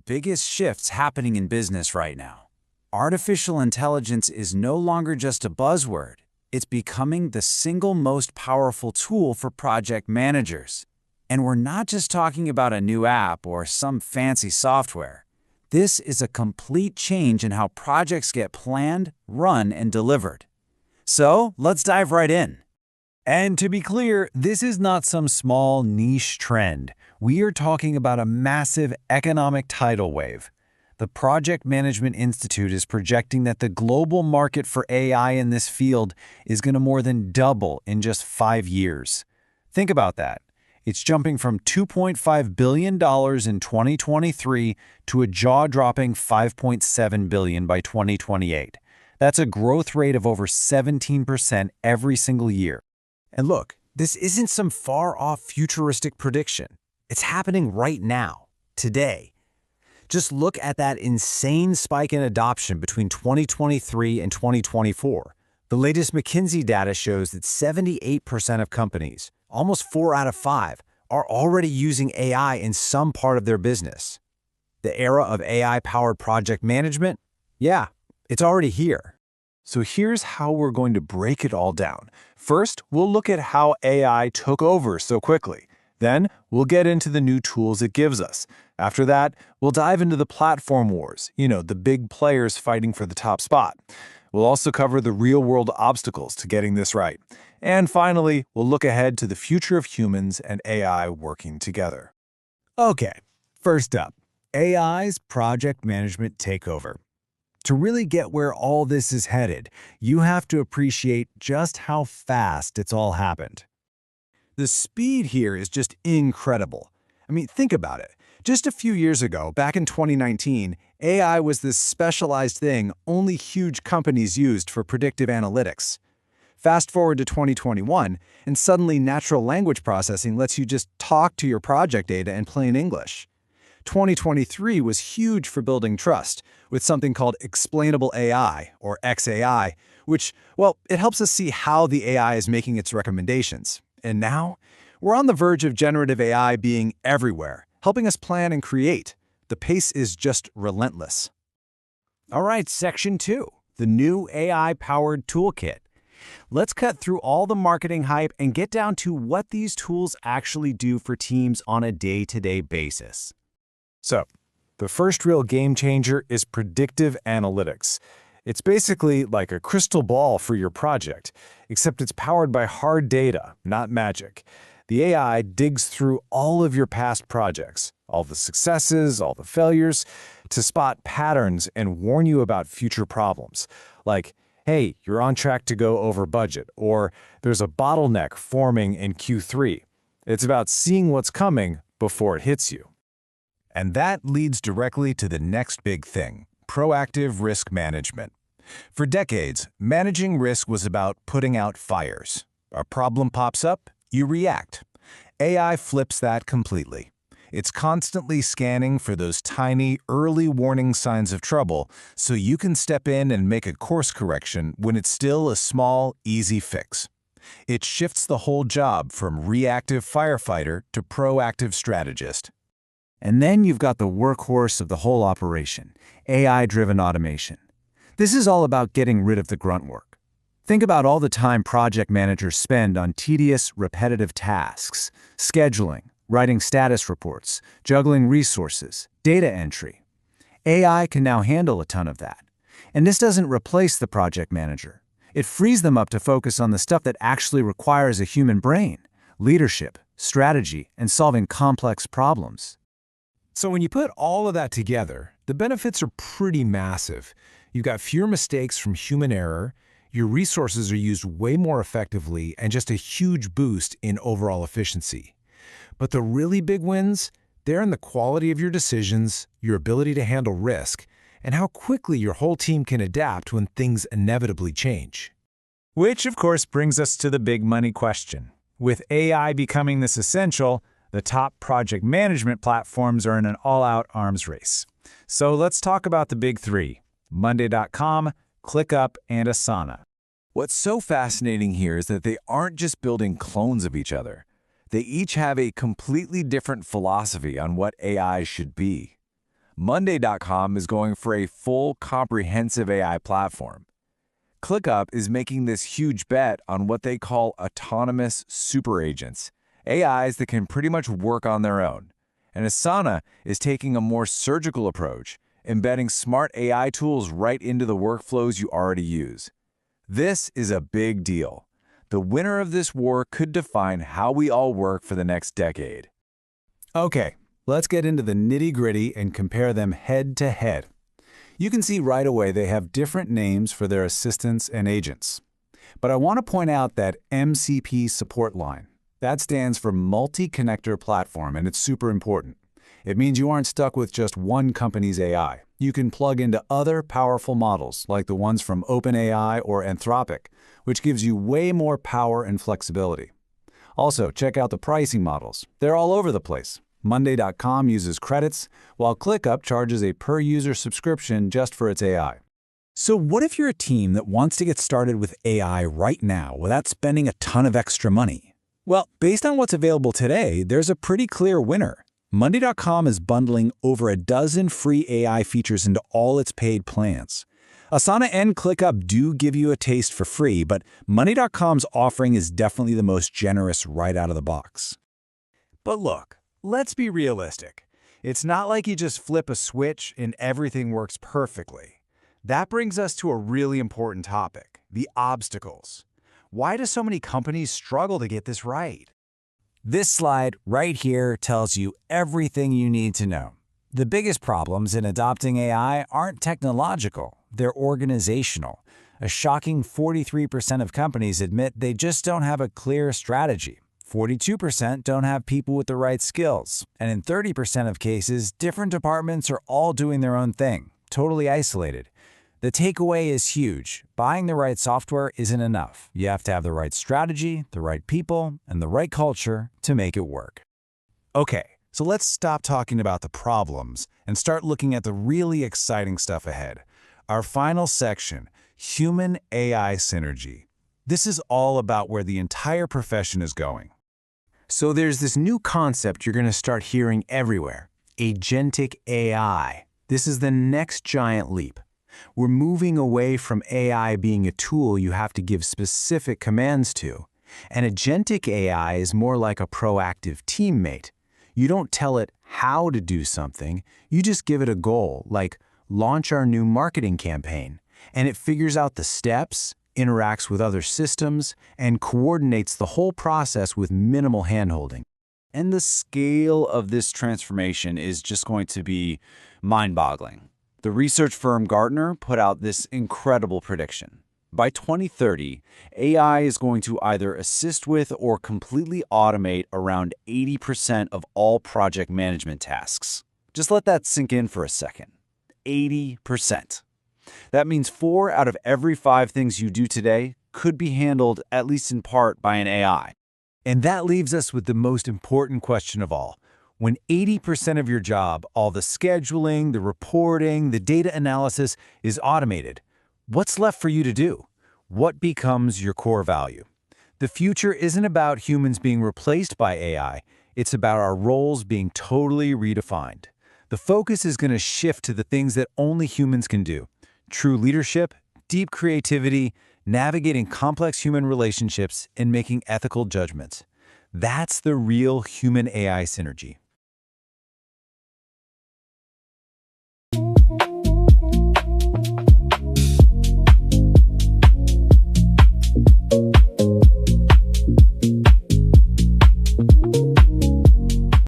biggest shifts happening in business right now. Artificial intelligence is no longer just a buzzword. It's becoming the single most powerful tool for project managers. And we're not just talking about a new app or some fancy software. This is a complete change in how projects get planned, run, and delivered. So let's dive right in. And to be clear, this is not some small niche trend. We are talking about a massive economic tidal wave. The Project Management Institute is projecting that the global market for AI in this field is going to more than double in just 5 years. Think about that. It's jumping from $2.5 billion in 2023 to a jaw-dropping $5.7 billion by 2028. That's a growth rate of over 17% every single year. And look, this isn't some far-off futuristic prediction. It's happening right now, today. Just look at that insane spike in adoption between 2023 and 2024. The latest McKinsey data shows that 78% of companies, almost 4 out of 5, are already using AI in some part of their business. The era of AI-powered project management? Yeah, it's already here. So here's how we're going to break it all down. First, we'll look at how AI took over so quickly. Then, we'll get into the new tools it gives us. After that, we'll dive into the platform wars, the big players fighting for the top spot. We'll also cover the real-world obstacles to getting this right. And finally, we'll look ahead to the future of humans and AI working together. Okay, first up, AI's project management takeover. To really get where all this is headed, you have to appreciate just how fast it's all happened. The speed here is just incredible. I mean, think about it. Just a few years ago, back in 2019, AI was this specialized thing only huge companies used for predictive analytics. Fast forward to 2021, and suddenly natural language processing lets you just talk to your project data in plain English. 2023 was huge for building trust, with something called explainable AI, or XAI, which, well, it helps us see how the AI is making its recommendations. And now, we're on the verge of generative AI being everywhere, helping us plan and create. The pace is just relentless. All right, Section 2, the new AI-powered Toolkit. Let's cut through all the marketing hype and get down to what these tools actually do for teams on a day-to-day basis. So, the first real game changer is predictive analytics. It's basically like a crystal ball for your project, except it's powered by hard data, not magic. The AI digs through all of your past projects, all the successes, all the failures, to spot patterns and warn you about future problems. Like, hey, you're on track to go over budget, or there's a bottleneck forming in Q3. It's about seeing what's coming before it hits you. And that leads directly to the next big thing, proactive risk management. For decades, managing risk was about putting out fires. A problem pops up, you react. AI flips that completely. It's constantly scanning for those tiny, early warning signs of trouble so you can step in and make a course correction when it's still a small, easy fix. It shifts the whole job from reactive firefighter to proactive strategist. And then you've got the workhorse of the whole operation, AI-driven automation. This is all about getting rid of the grunt work. Think about all the time project managers spend on tedious, repetitive tasks, scheduling, writing status reports, juggling resources, data entry. AI can now handle a ton of that. And this doesn't replace the project manager. It frees them up to focus on the stuff that actually requires a human brain, leadership, strategy, and solving complex problems. So when you put all of that together, the benefits are pretty massive. You've got fewer mistakes from human error, your resources are used way more effectively, and just a huge boost in overall efficiency. But the really big wins, they're in the quality of your decisions, your ability to handle risk, and how quickly your whole team can adapt when things inevitably change. Which, of course, brings us to the big money question. With AI becoming this essential, the top project management platforms are in an all-out arms race. So let's talk about the big three: Monday.com, ClickUp, and Asana. What's so fascinating here is that they aren't just building clones of each other. They each have a completely different philosophy on what AI should be. Monday.com is going for a full, comprehensive AI platform. ClickUp is making this huge bet on what they call autonomous super agents, AIs that can pretty much work on their own. And Asana is taking a more surgical approach, embedding smart AI tools right into the workflows you already use. This is a big deal. The winner of this war could define how we all work for the next decade. Okay, let's get into the nitty-gritty and compare them head to head. You can see right away they have different names for their assistants and agents. But I want to point out that MCP support line. That stands for Multi-Connector Platform, and it's super important. It means you aren't stuck with just one company's AI. You can plug into other powerful models, like the ones from OpenAI or Anthropic, which gives you way more power and flexibility. Also, check out the pricing models. They're all over the place. Monday.com uses credits, while ClickUp charges a per-user subscription just for its AI. So what if you're a team that wants to get started with AI right now without spending a ton of extra money? Well, based on what's available today, there's a pretty clear winner. Monday.com is bundling over a dozen free AI features into all its paid plans. Asana and ClickUp do give you a taste for free, but Monday.com's offering is definitely the most generous right out of the box. But look, let's be realistic. It's not like you just flip a switch and everything works perfectly. That brings us to a really important topic, the obstacles. Why do so many companies struggle to get this right? This slide right here tells you everything you need to know. The biggest problems in adopting AI aren't technological, they're organizational. A shocking 43% of companies admit they just don't have a clear strategy. 42% don't have people with the right skills. And in 30% of cases, different departments are all doing their own thing, totally isolated. The takeaway is huge. Buying the right software isn't enough. You have to have the right strategy, the right people, and the right culture to make it work. Okay, so let's stop talking about the problems and start looking at the really exciting stuff ahead. Our final section, Human-AI Synergy. This is all about where the entire profession is going. So there's this new concept you're going to start hearing everywhere, agentic AI. This is the next giant leap. We're moving away from AI being a tool you have to give specific commands to. And agentic AI is more like a proactive teammate. You don't tell it how to do something, you just give it a goal, like launch our new marketing campaign, and it figures out the steps, interacts with other systems, and coordinates the whole process with minimal handholding. And the scale of this transformation is just going to be mind-boggling. The research firm Gartner put out this incredible prediction. By 2030, AI is going to either assist with or completely automate around 80% of all project management tasks. Just let that sink in for a second. 80%. That means 4 out of every 5 things you do today could be handled, at least in part, by an AI. And that leaves us with the most important question of all. When 80% of your job, all the scheduling, the reporting, the data analysis is automated, what's left for you to do? What becomes your core value? The future isn't about humans being replaced by AI. It's about our roles being totally redefined. The focus is going to shift to the things that only humans can do. True leadership, deep creativity, navigating complex human relationships, and making ethical judgments. That's the real human-AI synergy.